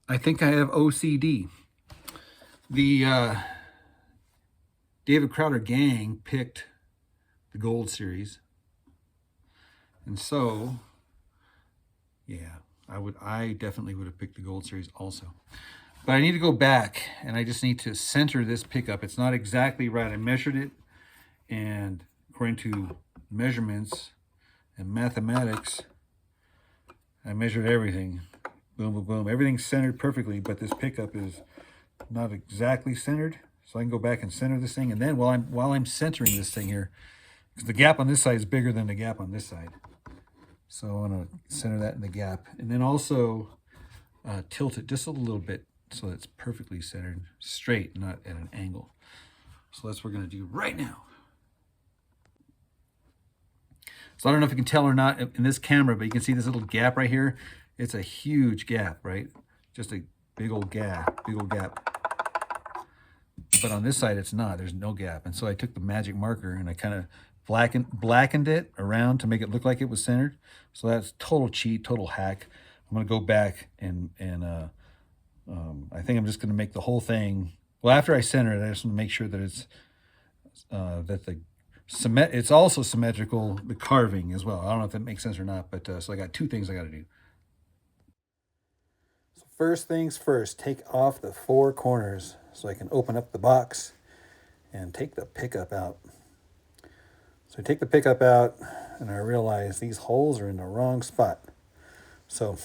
I think I have OCD. The David Crowder gang picked the Gold series. And so, yeah, I definitely would have picked the Gold series also. But I need to go back and I just need to center this pickup. It's not exactly right. I measured it, and according to measurements and mathematics, I measured everything. Boom, boom, boom. Everything's centered perfectly, but this pickup is not exactly centered. So I can go back and center this thing. And then while I'm centering this thing here, because the gap on this side is bigger than the gap on this side. So I want to center that in the gap. And then also tilt it just a little bit so it's perfectly centered, straight, not at an angle. So that's what we're going to do right now. So I don't know if you can tell or not in this camera, but you can see this little gap right here. It's a huge gap, right? Just a big old gap, But on this side, it's not. There's no gap. And so I took the magic marker and I kind of blackened it around to make it look like it was centered. So that's total cheat, total hack. I'm going to go back and I think I'm just going to make the whole thing. Well, after I center it, I just want to make sure that it's it's also symmetrical, the carving as well. I don't know if that makes sense or not, but so I got two things I got to do. So first things first, take off the four corners so I can open up the box and take the pickup out. So I take the pickup out and I realize these holes are in the wrong spot. So,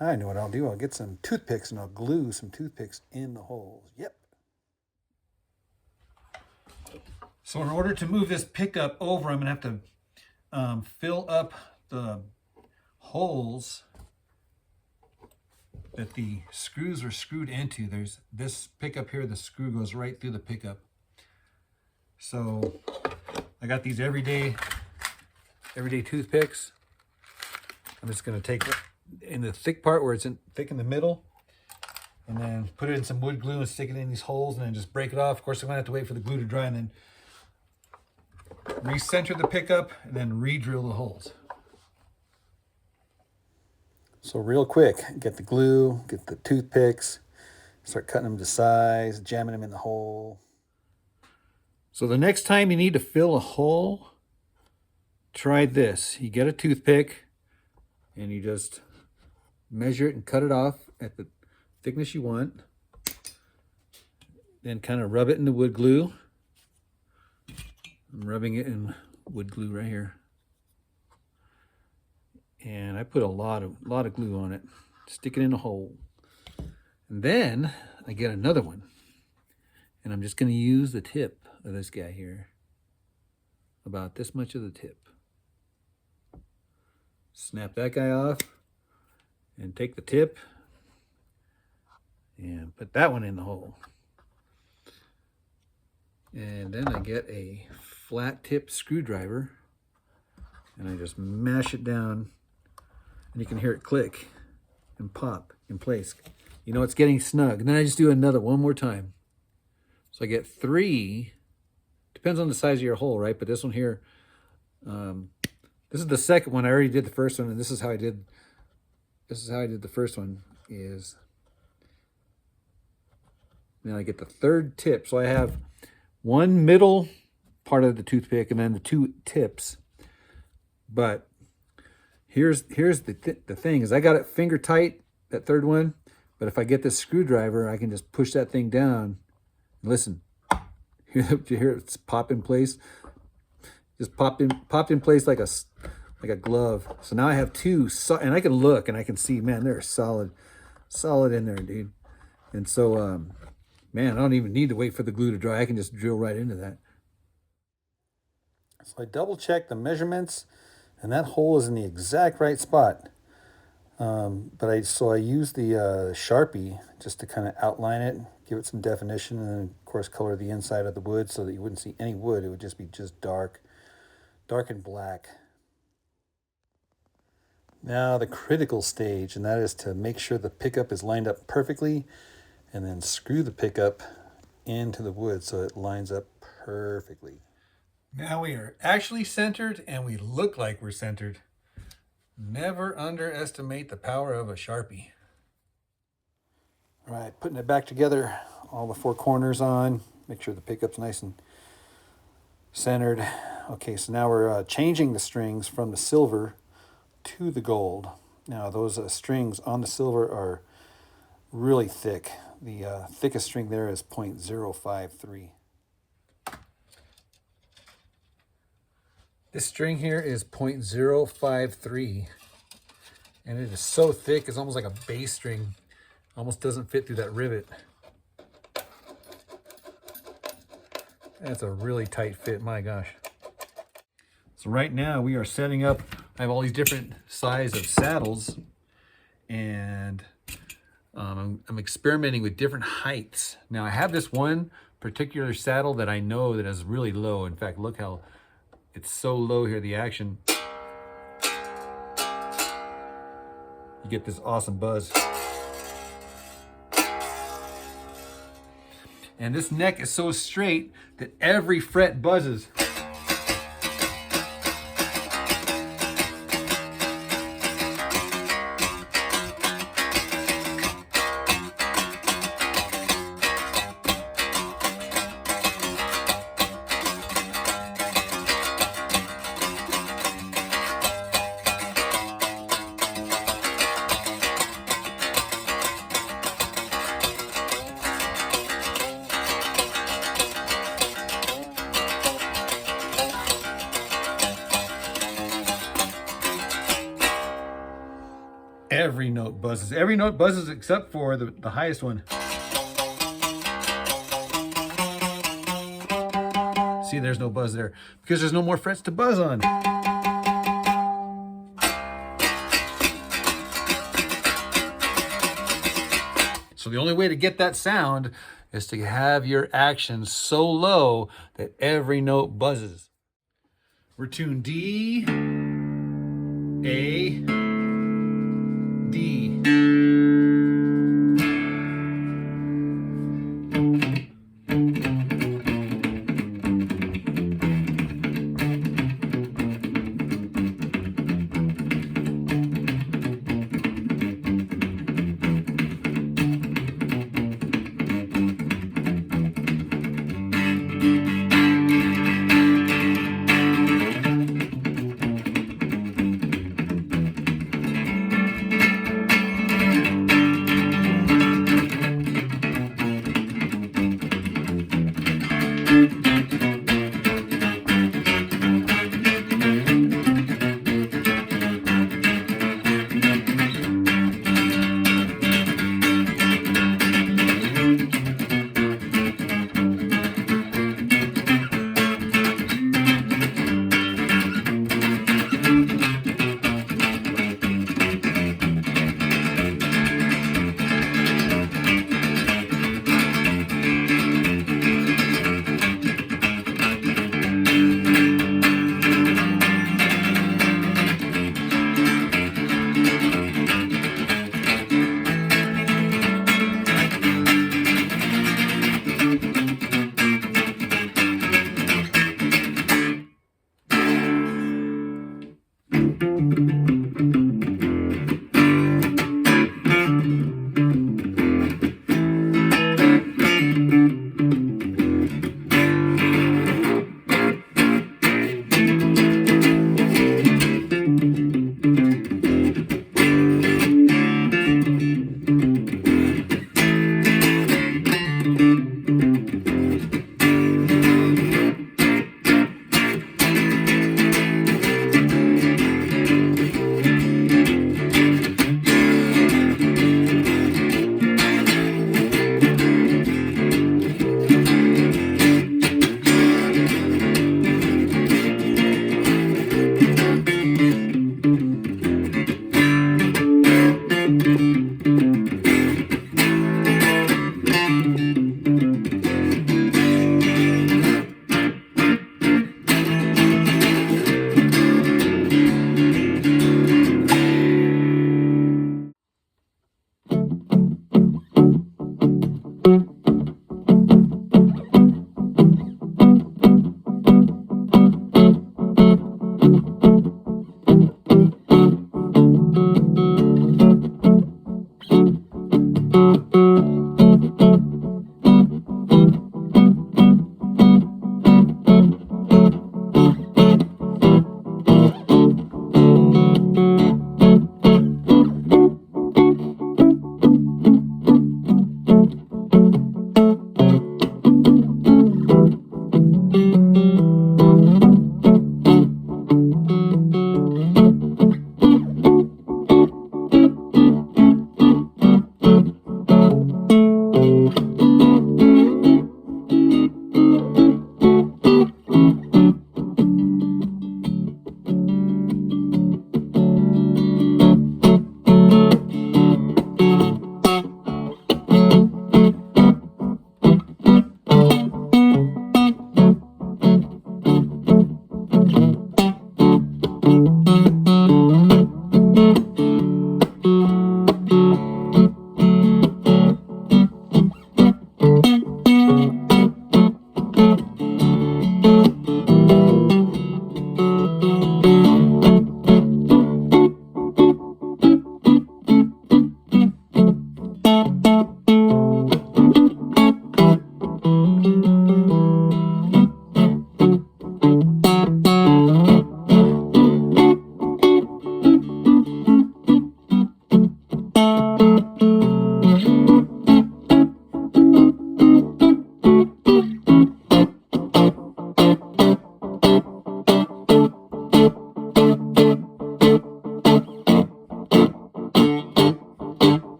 I know what I'll do. I'll get some toothpicks and I'll glue some toothpicks in the holes. Yep. So in order to move this pickup over, I'm going to have to fill up the holes that the screws are screwed into. There's this pickup here, the screw goes right through the pickup. So I got these everyday toothpicks. I'm just going to take it in the thick part where it's thick in the middle, and then put it in some wood glue and stick it in these holes, and then just break it off. Of course, I'm going to have to wait for the glue to dry and then recenter the pickup and then re-drill the holes. So real quick, get the glue, get the toothpicks, start cutting them to size, jamming them in the hole. So the next time you need to fill a hole, try this. You get a toothpick and you just measure it and cut it off at the thickness you want. Then kind of rub it in the wood glue. I'm rubbing it in wood glue right here. And I put a lot of glue on it. Stick it in a hole. And then I get another one. And I'm just going to use the tip of this guy here. About this much of the tip. Snap that guy off. And take the tip. And put that one in the hole. And then I get a flat tip screwdriver. And I just mash it down. And you can hear it click and pop in place. You know it's getting snug. And then I just do one more time. So I get 3. Depends on the size of your hole, right? But this one here, this is the second one. I already did the first one, and this is how I did the first one. Is now I get the third tip. So I have one middle part of the toothpick and then the 2 tips. But here's the thing is I got it finger tight, that third one. But if I get this screwdriver, I can just push that thing down. Listen, hear it's pop in place. Just popped in place like a glove. So now I have 2, and I can look and I can see, man, they're solid in there, dude. And so, man, I don't even need to wait for the glue to dry. I can just drill right into that. So I double check the measurements, and that hole is in the exact right spot. But I use the Sharpie just to kind of outline it, give it some definition, and then of course color the inside of the wood so that you wouldn't see any wood. It would just be dark and black. Now the critical stage, and that is to make sure the pickup is lined up perfectly, and then screw the pickup into the wood so it lines up perfectly. Now we are actually centered, and we look like we're centered. Never underestimate the power of a Sharpie. All right, putting it back together, all the four corners on. Make sure the pickup's nice and centered. Okay, so now we're changing the strings from the silver to the gold. Now those strings on the silver are really thick. The thickest string there is 0.053. This string here is 0.053, and it is so thick it's almost like a bass string. Almost doesn't fit through that rivet. That's a really tight fit, my gosh. So right now we are setting up, I have all these different size of saddles, and I'm experimenting with different heights. Now I have this one particular saddle that I know that is really low. In fact, look how it's so low here, the action. You get this awesome buzz. And this neck is so straight that every fret buzzes. Every note buzzes. Every note buzzes except for the highest one. See, there's no buzz there because there's no more frets to buzz on. So the only way to get that sound is to have your action so low that every note buzzes. We're tuned D, A, D.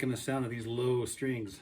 liking the sound of these low strings.